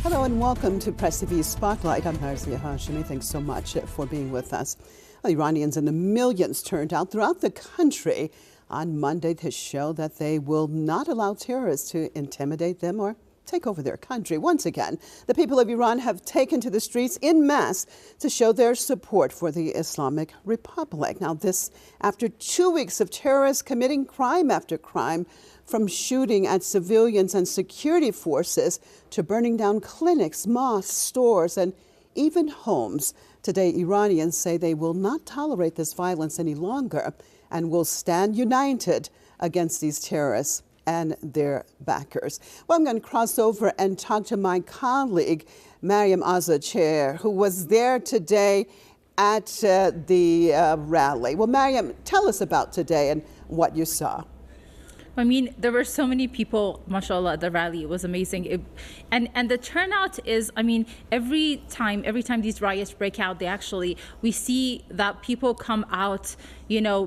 Hello and welcome to PressTV Spotlight. I'm Marzia Hashimi. Thanks so much for being with us. Well, Iranians in the millions turned out throughout the country on Monday to show that they will not allow terrorists to intimidate them or take over their country. Once again, the people of Iran have taken to the streets en masse to show their support for the Islamic Republic. Now, this after 2 weeks of terrorists committing crime after crime, from shooting at civilians and security forces to burning down clinics, mosques, stores, and even homes. Today, Iranians say they will not tolerate this violence any longer and will stand united against these terrorists and their backers. Well, I'm going to cross over and talk to my colleague, Maryam Azadcher, who was there today at the rally. Well, Maryam, tell us about today and what you saw. I mean, there were so many people, mashallah, at the rally. It was amazing. And the turnout is, I mean, every time these riots break out, we see that people come out,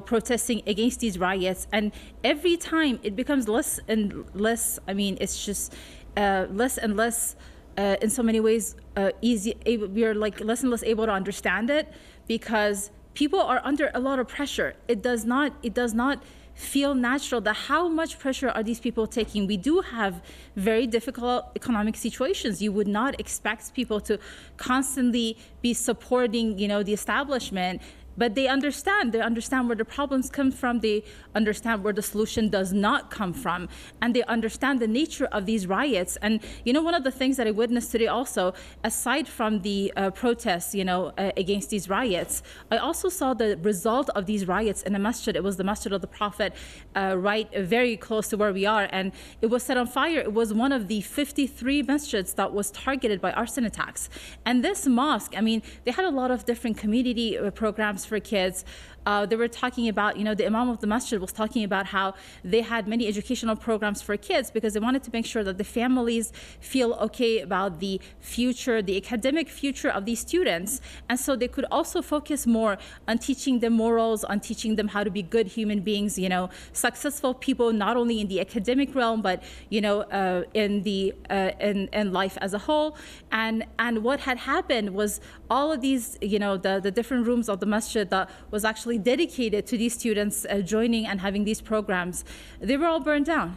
protesting against these riots. And every time it becomes less and less, I mean, it's just less and less, in so many ways, easy. We're like less and less able to understand it because people are under a lot of pressure. It does not feel natural that how much pressure are these people taking. We do have very difficult economic situations. You would not expect people to constantly be supporting, the establishment. But they understand where the problems come from. They understand where the solution does not come from. And they understand the nature of these riots. And, one of the things that I witnessed today also, aside from the protests, against these riots, I also saw the result of these riots in a masjid. It was the Masjid of the Prophet, very close to where we are. And it was set on fire. It was one of the 53 masjids that was targeted by arson attacks. And this mosque, I mean, they had a lot of different community programs for kids. They were talking about, the Imam of the Masjid was talking about how they had many educational programs for kids because they wanted to make sure that the families feel okay about the future, the academic future of these students. And so they could also focus more on teaching them morals, on teaching them how to be good human beings, successful people, not only in the academic realm, but, in life as a whole. And what had happened was all of these, the different rooms of the masjid that was actually dedicated to these students joining and having these programs, they were all burned down,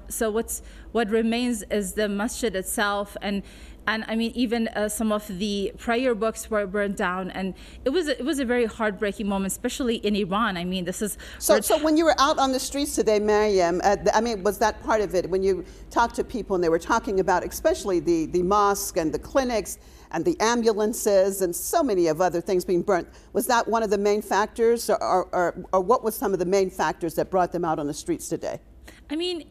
So what remains is the masjid itself, and I mean, even some of the prayer books were burned down, and it was a very heartbreaking moment, especially in Iran. I mean, this is so when you were out on the streets today, Maryam, I mean, was that part of it when you talked to people and they were talking about, especially the mosque and the clinics and the ambulances and so many of other things being burnt? Was that one of the main factors, or what was some of the main factors that brought them out on the streets today? I mean,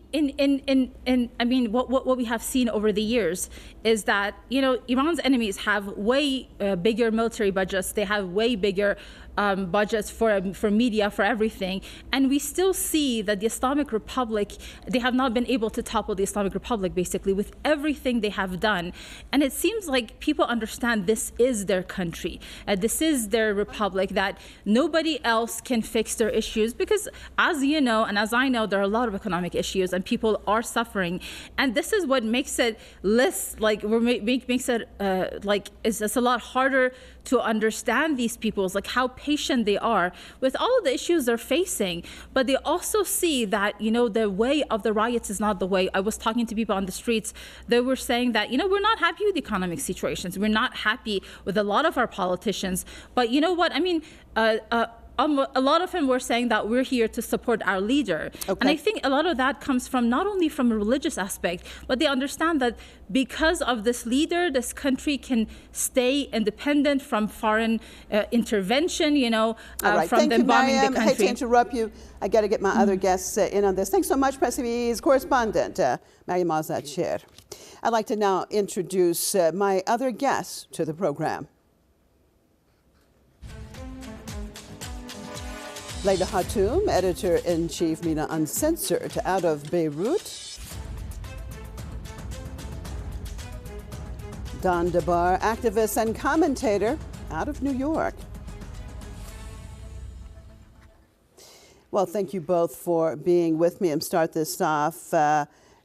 what we have seen over the years is that, Iran's enemies have way bigger military budgets. They have way bigger budgets for media, for everything. And we still see that the Islamic Republic, they have not been able to topple the Islamic Republic, basically, with everything they have done. And it seems like people understand this is their country. This is their republic, that nobody else can fix their issues. Because as you know, and as I know, there are a lot of economic issues and people are suffering. And this is what makes it less, it's a lot harder to understand these people's, how patient they are with all of the issues they're facing. But they also see that, the way of the riots is not the way. I was talking to people on the streets. They were saying that, we're not happy with economic situations. We're not happy with a lot of our politicians. But you know what? I mean, a lot of them were saying that we're here to support our leader. Okay. And I think a lot of that comes from not only from a religious aspect, but they understand that because of this leader, this country can stay independent from foreign intervention, right. from them bombing the country. I hate to interrupt you. I got to get my other guests in on this. Thanks so much, PressTV's correspondent, Maryam Azadcher. I'd like to now introduce my other guests to the program. Leila Hatoum, editor-in-chief, Mina Uncensored, out of Beirut. Don DeBar, activist and commentator, out of New York. Well, thank you both for being with me and start this off.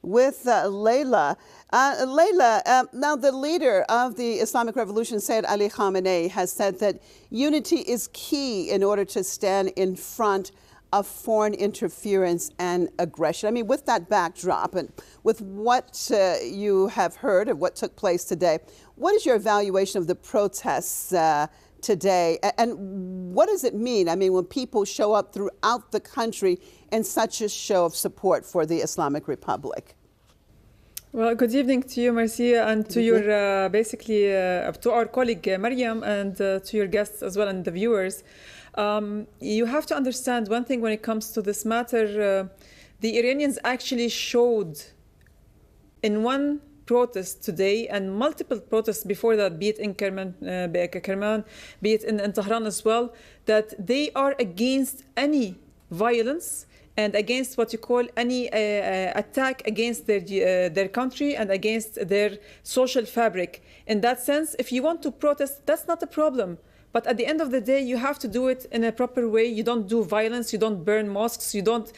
with Leila. Leila, now the leader of the Islamic Revolution, Seyyed Ali Khamenei, has said that unity is key in order to stand in front of foreign interference and aggression. I mean, with that backdrop and with what you have heard of what took place today, what is your evaluation of the protests today? And what does it mean? I mean, when people show up throughout the country in such a show of support for the Islamic Republic? Well, good evening to you, Marcia, and to your to our colleague Mariam, and to your guests as well, and the viewers. You have to understand one thing when it comes to this matter. The Iranians actually showed in one protest today and multiple protests before that, be it in Kerman, be it in Tehran as well, that they are against any violence and against what you call any attack against their country and against their social fabric. In that sense, if you want to protest, that's not a problem. But at the end of the day, you have to do it in a proper way. You don't do violence, you don't burn mosques, you don't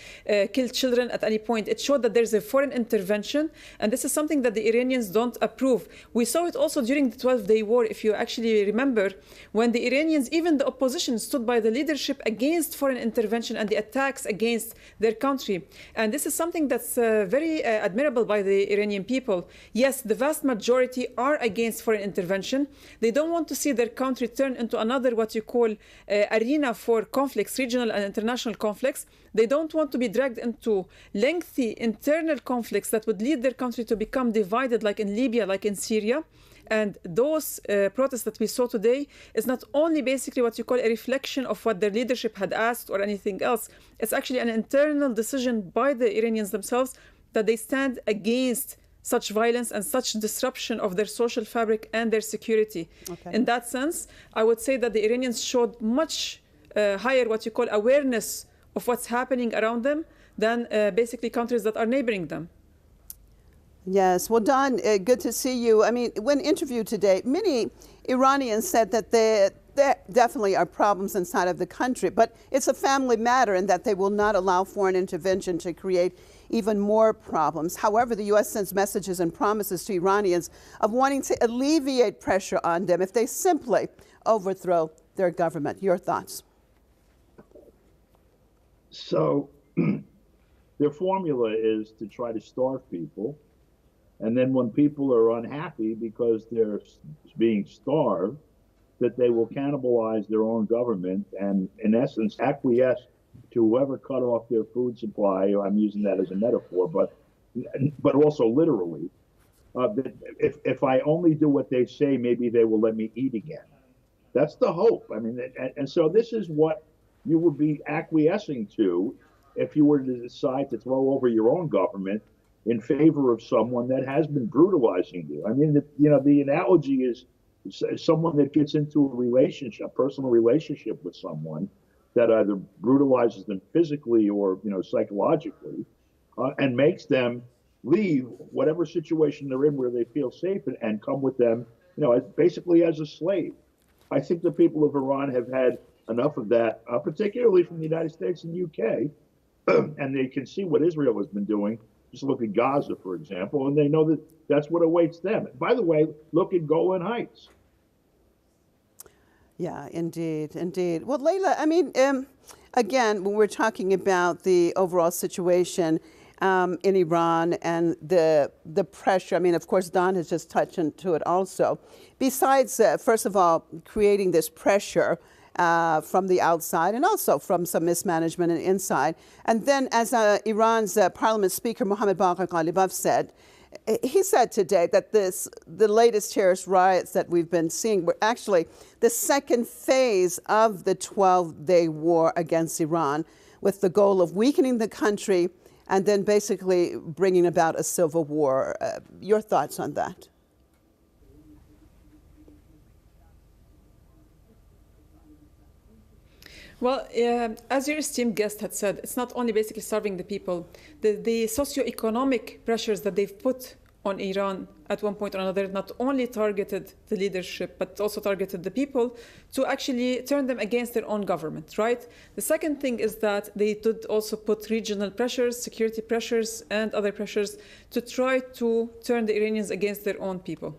kill children at any point. It showed that there's a foreign intervention, and this is something that the Iranians don't approve. We saw it also during the 12-day war, if you actually remember, when the Iranians, even the opposition, stood by the leadership against foreign intervention and the attacks against their country. And this is something that's very admirable by the Iranian people. Yes, the vast majority are against foreign intervention. They don't want to see their country turn into another what you call arena for conflicts, regional and international conflicts. They don't want to be dragged into lengthy internal conflicts that would lead their country to become divided, like in Libya, like in Syria. And those protests that we saw today is not only basically what you call a reflection of what their leadership had asked or anything else. It's actually an internal decision by the Iranians themselves that they stand against such violence and such disruption of their social fabric and their security. Okay. In that sense, I would say that the Iranians showed much higher what you call awareness of what's happening around them than basically countries that are neighboring them. Yes, well, Don, good to see you. I mean, when interviewed today, many Iranians said that there definitely are problems inside of the country, but it's a family matter and that they will not allow foreign intervention to create even more problems. However, the U.S. sends messages and promises to Iranians of wanting to alleviate pressure on them if they simply overthrow their government. Your thoughts? So their formula is to try to starve people. And then when people are unhappy because they're being starved, that they will cannibalize their own government and, in essence, acquiesce to whoever cut off their food supply. I'm using that as a metaphor, but also literally. That if I only do what they say, maybe they will let me eat again. That's the hope. I mean, and so this is what you would be acquiescing to if you were to decide to throw over your own government in favor of someone that has been brutalizing you. I mean, the analogy is someone that gets into a relationship, a personal relationship with someone that either brutalizes them physically or psychologically, and makes them leave whatever situation they're in where they feel safe and come with them, basically as a slave. I think the people of Iran have had enough of that, particularly from the United States and UK, and they can see what Israel has been doing. Just look at Gaza, for example, and they know that that's what awaits them. By the way, look at Golan Heights. Yeah, indeed, indeed. Well, Leila, I mean, again, when we're talking about the overall situation in Iran and the pressure, I mean, of course, Don has just touched into it also. Besides, first of all, creating this pressure from the outside and also from some mismanagement and inside. And then, as Iran's Parliament Speaker Mohammad Bagher Ghalibaf said, he said today that the latest terrorist riots that we've been seeing were actually the second phase of the 12-day war against Iran, with the goal of weakening the country and then basically bringing about a civil war. Your thoughts on that? Well, as your esteemed guest had said, it's not only basically starving the people. The socioeconomic pressures that they've put on Iran at one point or another not only targeted the leadership, but also targeted the people to actually turn them against their own government, right? The second thing is that they did also put regional pressures, security pressures, and other pressures to try to turn the Iranians against their own people.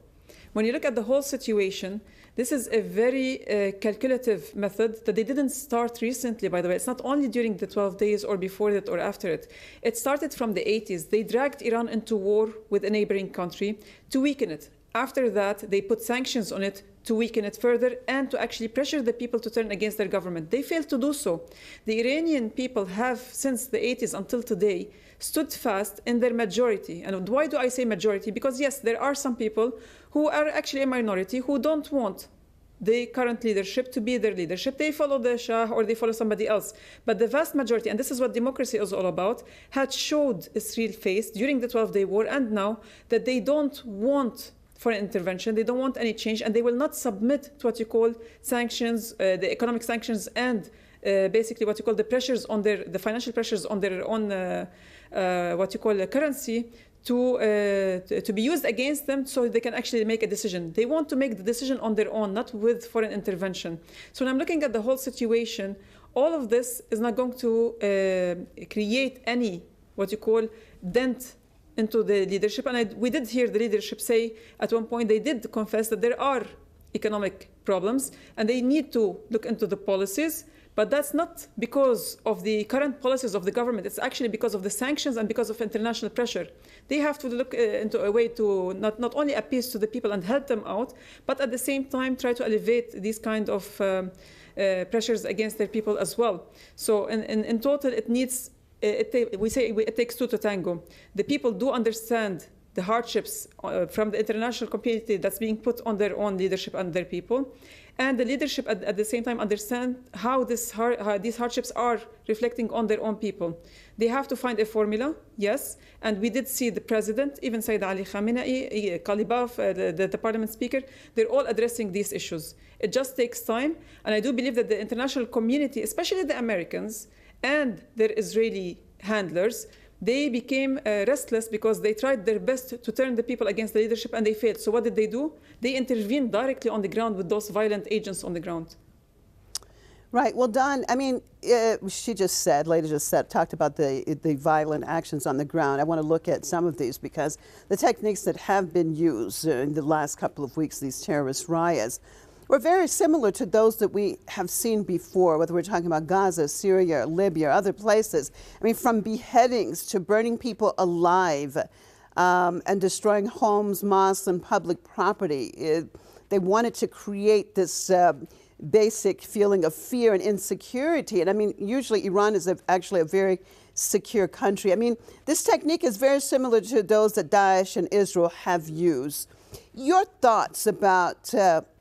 When you look at the whole situation, this is a very calculative method that they didn't start recently, by the way. It's not only during the 12 days or before it or after it. It started from the 80s. They dragged Iran into war with a neighboring country to weaken it. After that, they put sanctions on it to weaken it further and to actually pressure the people to turn against their government. They failed to do so. The Iranian people have, since the 80s until today, stood fast in their majority. And why do I say majority? Because yes, there are some people who are actually a minority who don't want the current leadership to be their leadership. They follow the Shah or they follow somebody else. But the vast majority, and this is what democracy is all about, had showed its real face during the 12-day war and now that they don't want foreign intervention, they don't want any change, and they will not submit to what you call sanctions, the economic sanctions, and basically what you call the pressures on the financial pressures on their own, what you call a currency, to be used against them so they can actually make a decision. They want to make the decision on their own, not with foreign intervention. So when I'm looking at the whole situation, all of this is not going to create any, what you call, dent into the leadership. And we did hear the leadership say at one point, they did confess that there are economic problems and they need to look into the policies. But that's not because of the current policies of the government. It's actually because of the sanctions and because of international pressure. They have to look into a way to not only appease to the people and help them out, but at the same time try to alleviate these kind of pressures against their people as well. So in total, it needs, we say it takes two to tango. The people do understand the hardships from the international community that's being put on their own leadership and their people. And the leadership at the same time understand how these hardships are reflecting on their own people. They have to find a formula, yes. And we did see the president, even Seyyed Ali Khamenei, Kalibaf, the parliament speaker, they're all addressing these issues. It just takes time. And I do believe that the international community, especially the Americans and their Israeli handlers, they became restless because they tried their best to turn the people against the leadership and they failed. So what did they do? They intervened directly on the ground with those violent agents on the ground. Right. Well, Don, I mean, she just said, Leila just said, talked about the violent actions on the ground. I want to look at some of these because the techniques that have been used in the last couple of weeks, these terrorist riots, were very similar to those that we have seen before, whether we're talking about Gaza, Syria, Libya, or other places. I mean, from beheadings to burning people alive and destroying homes, mosques, and public property. They wanted to create this basic feeling of fear and insecurity. And I mean, usually Iran is actually a very secure country. I mean, this technique is very similar to those that Daesh and Israel have used. Your thoughts about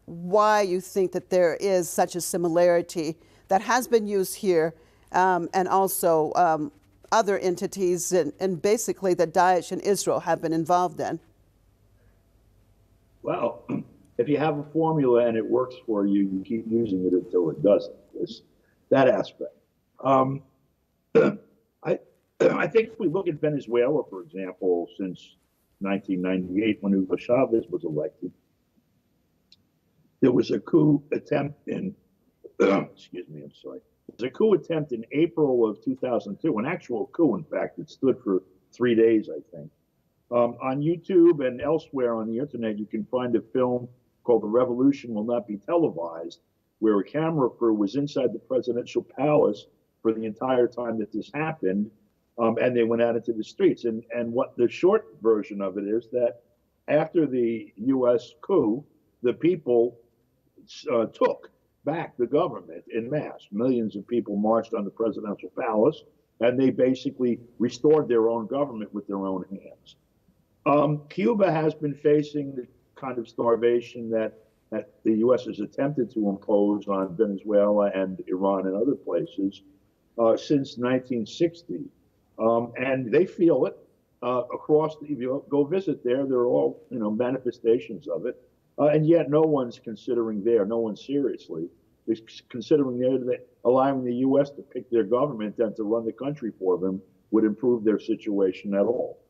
why you think that there is such a similarity that has been used here and also other entities and basically that Daesh and Israel have been involved in? Well, if you have a formula and it works for you, you keep using it until it doesn't. It's that aspect. I think if we look at Venezuela, for example, since 1998 when Hugo Chavez was elected, there was a coup attempt in, excuse me, I'm sorry. There was a coup attempt in April of 2002, an actual coup, in fact. It stood for 3 days, I think. On YouTube and elsewhere on the internet, you can find a film called The Revolution Will Not Be Televised, where a camera crew was inside the presidential palace for the entire time that this happened, and they went out into the streets. And what the short version of it is that after the U.S. coup, the people took back the government en masse. Millions of people marched on the presidential palace, and they basically restored their own government with their own hands. Cuba has been facing the kind of starvation that the U.S. has attempted to impose on Venezuela and Iran and other places since 1960. And they feel it across, if you go visit there, they're all, manifestations of it. And yet no one's considering there, no one seriously is considering there that allowing the U.S. to pick their government and to run the country for them would improve their situation at all.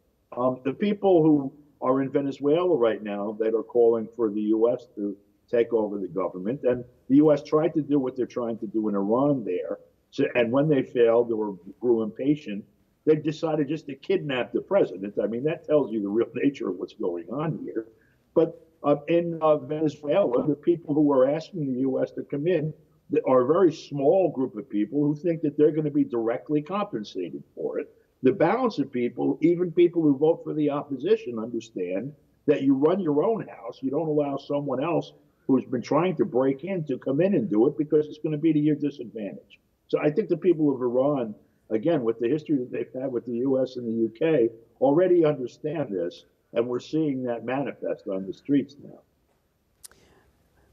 The people who are in Venezuela right now that are calling for the U.S. to take over the government. And the U.S. tried to do what they're trying to do in Iran there. So, and when they failed or grew impatient, they decided just to kidnap the president. I mean, that tells you the real nature of what's going on here. But in Venezuela, the people who are asking the U.S. to come in are a very small group of people who think that they're going to be directly compensated for it. The balance of people, even people who vote for the opposition, understand that you run your own house. You don't allow someone else who's been trying to break in to come in and do it because it's going to be to your disadvantage. So I think the people of Iran, again, with the history that they've had with the U.S. and the UK, already understand this, and we're seeing that manifest on the streets now.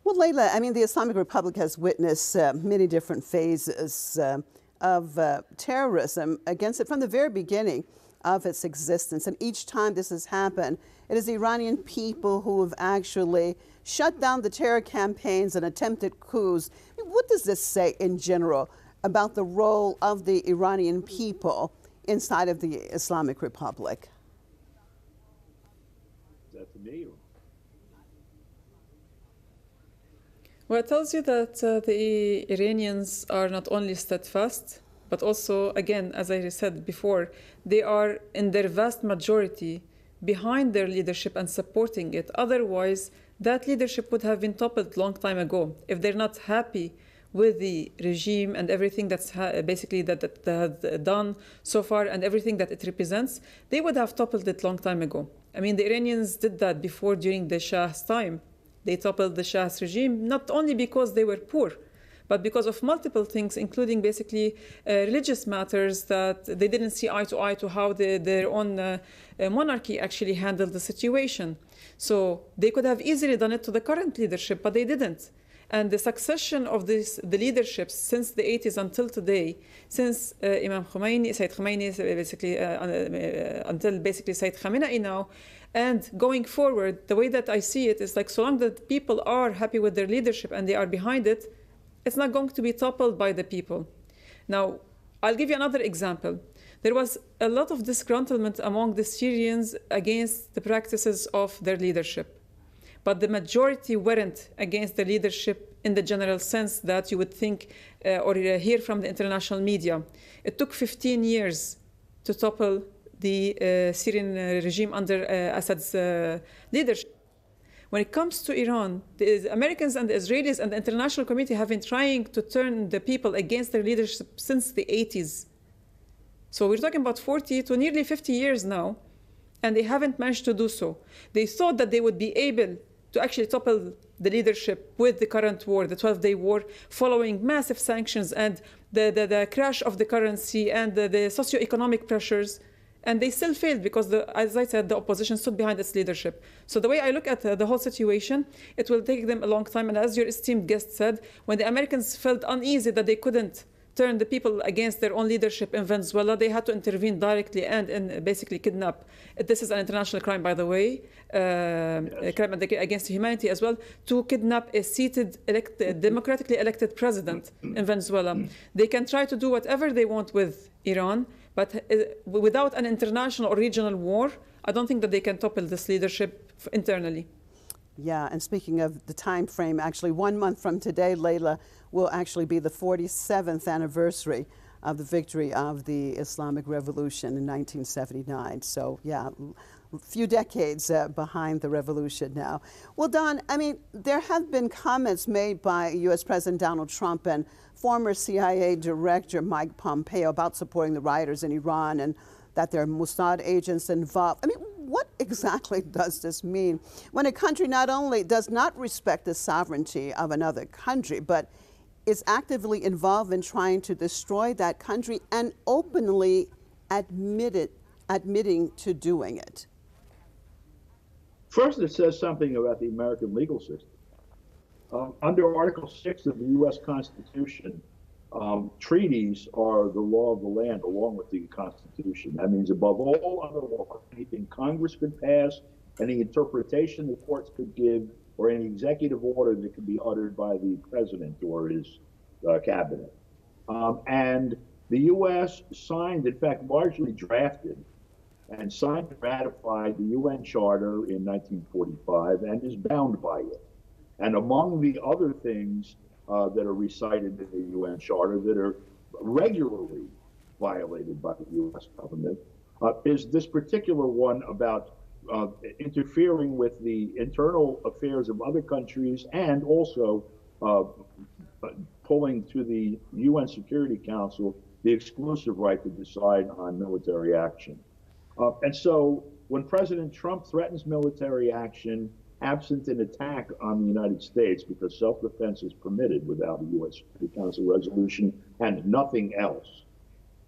Well, Leila, I mean, the Islamic Republic has witnessed many different phases of terrorism against it from the very beginning of its existence. And each time this has happened, it is the Iranian people who have actually shut down the terror campaigns and attempted coups. I mean, what does this say in general about the role of the Iranian people inside of the Islamic Republic? That's me. Well, it tells you that the Iranians are not only steadfast, but also, again, as I said before, they are in their vast majority behind their leadership and supporting it. Otherwise, that leadership would have been toppled long time ago. If they're not happy with the regime and everything that's basically that has done so far and everything that it represents, they would have toppled it long time ago. I mean, the Iranians did that before during the Shah's time. They toppled the Shah's regime, not only because they were poor, but because of multiple things, including basically religious matters that they didn't see eye to how their own monarchy actually handled the situation. So they could have easily done it to the current leadership, but they didn't. And the succession of the leaderships since the 80s until today, since Imam Khomeini, Sayyid Khamenei, basically until basically Sayyid Khamenei now, and going forward, the way that I see it is like so long that people are happy with their leadership and they are behind it, it's not going to be toppled by the people. Now, I'll give you another example. There was a lot of disgruntlement among the Syrians against the practices of their leadership. But the majority weren't against the leadership in the general sense that you would think or hear from the international media. It took 15 years to topple the Syrian regime under Assad's leadership. When it comes to Iran, the Americans and the Israelis and the international community have been trying to turn the people against their leadership since the 80s. So we're talking about 40 to nearly 50 years now, and they haven't managed to do so. They thought that they would be able to actually topple the leadership with the current war, the 12-day war, following massive sanctions and the crash of the currency and the socio-economic pressures. And they still failed because, as I said, the opposition stood behind its leadership. So the way I look at the whole situation, it will take them a long time. And as your esteemed guest said, when the Americans felt uneasy that they couldn't turn the people against their own leadership in Venezuela, they had to intervene directly and basically kidnap. This is an international crime, by the way, a crime against humanity as well, to kidnap a seated, democratically elected president in Venezuela. They can try to do whatever they want with Iran, but without an international or regional war, I don't think that they can topple this leadership internally. Yeah, and speaking of the time frame, actually 1 month from today, Leila, will actually be the 47th anniversary of the victory of the Islamic Revolution in 1979. So, yeah, a few decades behind the revolution now. Well, Don, I mean, there have been comments made by U.S. President Donald Trump and former CIA Director Mike Pompeo about supporting the rioters in Iran and that there are Mossad agents involved. I mean, what exactly does this mean when a country not only does not respect the sovereignty of another country, but is actively involved in trying to destroy that country and openly admitting to doing it? First, it says something about the American legal system. Under Article 6 of the U.S. Constitution, treaties are the law of the land along with the Constitution. That means above all other law, anything Congress could pass, any interpretation the courts could give, or any executive order that could be uttered by the president or his cabinet. And the U.S. signed, in fact, largely drafted and signed and ratified the UN Charter in 1945 and is bound by it. And among the other things that are recited in the UN Charter that are regularly violated by the US government is this particular one about interfering with the internal affairs of other countries and also pulling to the UN Security Council the exclusive right to decide on military action. And so when President Trump threatens military action absent an attack on the United States, because self-defense is permitted without a U.S. Security Council resolution and nothing else,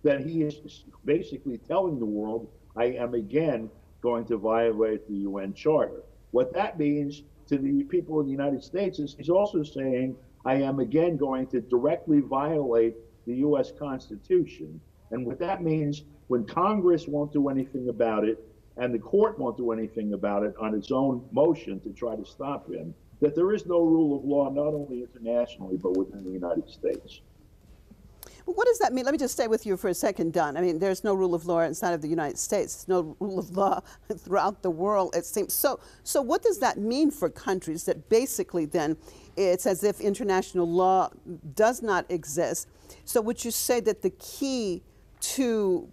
then he is basically telling the world, I am again going to violate the UN Charter. What that means to the people in the United States is he's also saying, I am again going to directly violate the U.S. Constitution. And what that means, when Congress won't do anything about it, and the court won't do anything about it on its own motion to try to stop him, that there is no rule of law, not only internationally, but within the United States. Well, what does that mean? Let me just stay with you for a second, Don. I mean, there's no rule of law inside of the United States. There's no rule of law throughout the world, it seems. So what does that mean for countries that basically then it's as if international law does not exist? So would you say that the key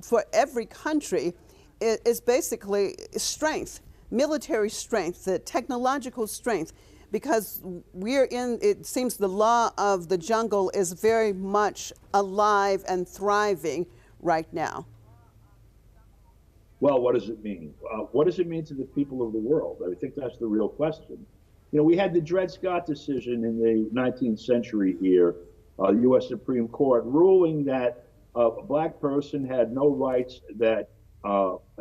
for every country is basically strength, military strength, the technological strength, because it seems the law of the jungle is very much alive and thriving right now. Well, what does it mean? What does it mean to the people of the world? I think that's the real question. You know, we had the Dred Scott decision in the 19th century here, the U.S. Supreme Court, ruling that a black person had no rights that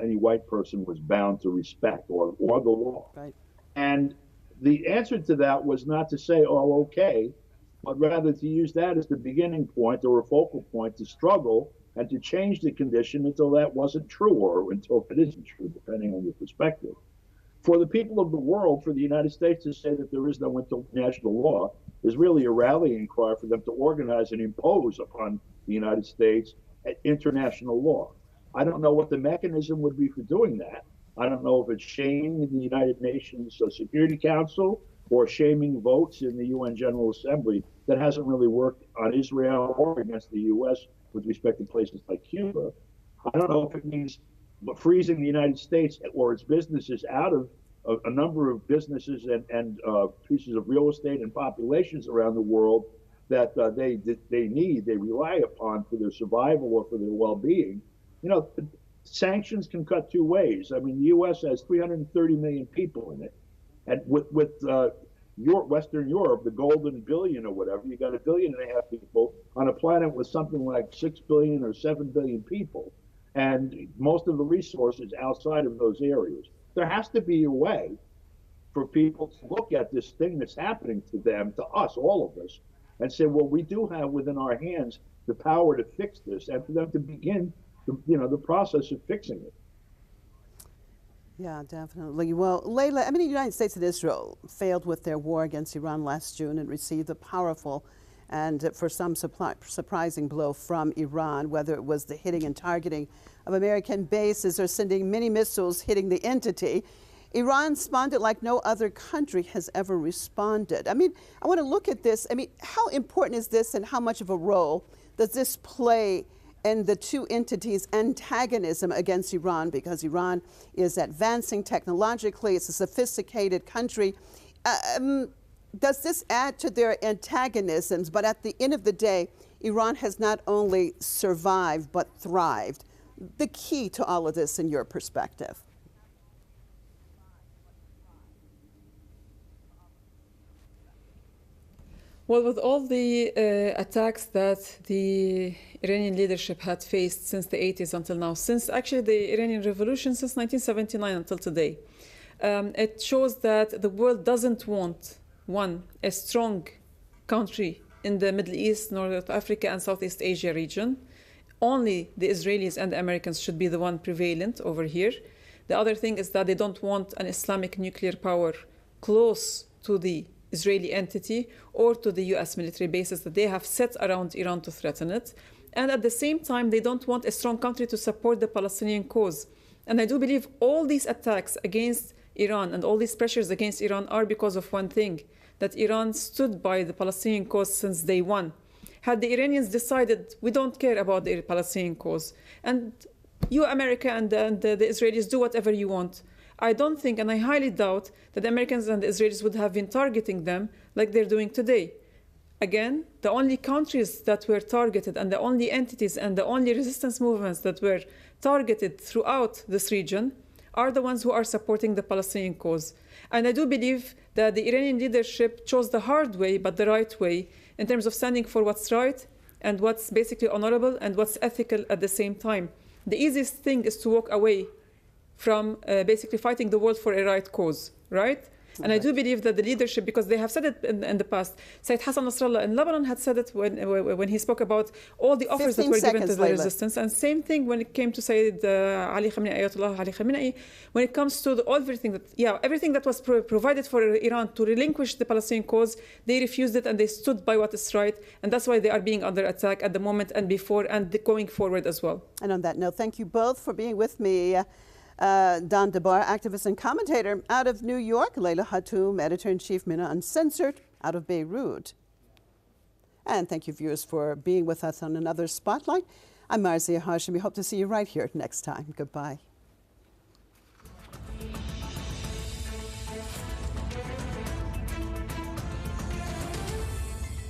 any white person was bound to respect or the law. Right. And the answer to that was not to say, oh, okay, but rather to use that as the beginning point or a focal point to struggle and to change the condition until that wasn't true or until it isn't true, depending on your perspective. For the people of the world, for the United States to say that there is no international law is really a rallying cry for them to organize and impose upon the United States international law. I don't know what the mechanism would be for doing that. I don't know if it's shaming in the United Nations Security Council or shaming votes in the UN General Assembly that hasn't really worked on Israel or against the U.S. with respect to places like Cuba. I don't know if it means freezing the United States or its businesses out of a number of businesses and pieces of real estate and populations around the world that they rely upon for their survival or for their well-being. You know, sanctions can cut two ways. I mean, the U.S. has 330 million people in it. And with Western Europe, the golden billion or whatever, you got 1.5 billion people on a planet with something like 6 billion or 7 billion people. And most of the resources outside of those areas. There has to be a way for people to look at this thing that's happening to them, to us, all of us, and say, well, we do have within our hands the power to fix this, and for them to begin the process of fixing it. Yeah, definitely. Well, Leila, I mean, the United States and Israel failed with their war against Iran last June and received a powerful and for some surprising blow from Iran, whether it was the hitting and targeting of American bases or sending many missiles hitting the entity. Iran responded like no other country has ever responded. I mean, I want to look at this. I mean, how important is this and how much of a role does this play in the two entities' antagonism against Iran? Because Iran is advancing technologically, it's a sophisticated country. Does this add to their antagonisms? But at the end of the day, Iran has not only survived, but thrived. The key to all of this in your perspective? Well, with all the attacks that the Iranian leadership had faced since the 80s until now, since actually the Iranian Revolution, since 1979 until today, it shows that the world doesn't want, a strong country in the Middle East, North Africa, and Southeast Asia region. Only the Israelis and the Americans should be the one prevalent over here. The other thing is that they don't want an Islamic nuclear power close to the Israeli entity or to the US military bases that they have set around Iran to threaten it. And at the same time, they don't want a strong country to support the Palestinian cause And I do believe all these attacks against Iran and all these pressures against Iran are because of one thing, that Iran stood by the Palestinian cause since day one. Had the Iranians decided, we don't care about the Palestinian cause, and you, America, and the Israelis, do whatever you want, I don't think, and I highly doubt, that the Americans and the Israelis would have been targeting them like they're doing today. Again, the only countries that were targeted and the only entities and the only resistance movements that were targeted throughout this region are the ones who are supporting the Palestinian cause. And I do believe that the Iranian leadership chose the hard way, but the right way, in terms of standing for what's right and what's basically honorable and what's ethical at the same time. The easiest thing is to walk away from basically fighting the world for a right cause, right? And I do believe that the leadership, because they have said it in the past, Sayyid Hassan Nasrallah in Lebanon had said it when he spoke about all the offers that were given to the resistance. And same thing when it came to Sayyid Ali Khamenei, Ayatollah Ali Khamenei, when it comes to everything that was provided for Iran to relinquish the Palestinian cause, they refused it and they stood by what is right. And that's why they are being under attack at the moment and before and going forward as well. And on that note, thank you both for being with me. DeBar, activist and commentator out of New York, Leila Hatoum, editor-in-chief, Mina Uncensored, out of Beirut. And thank you, viewers, for being with us on another Spotlight. I'm Marzia Hashim. We hope to see you right here next time. Goodbye.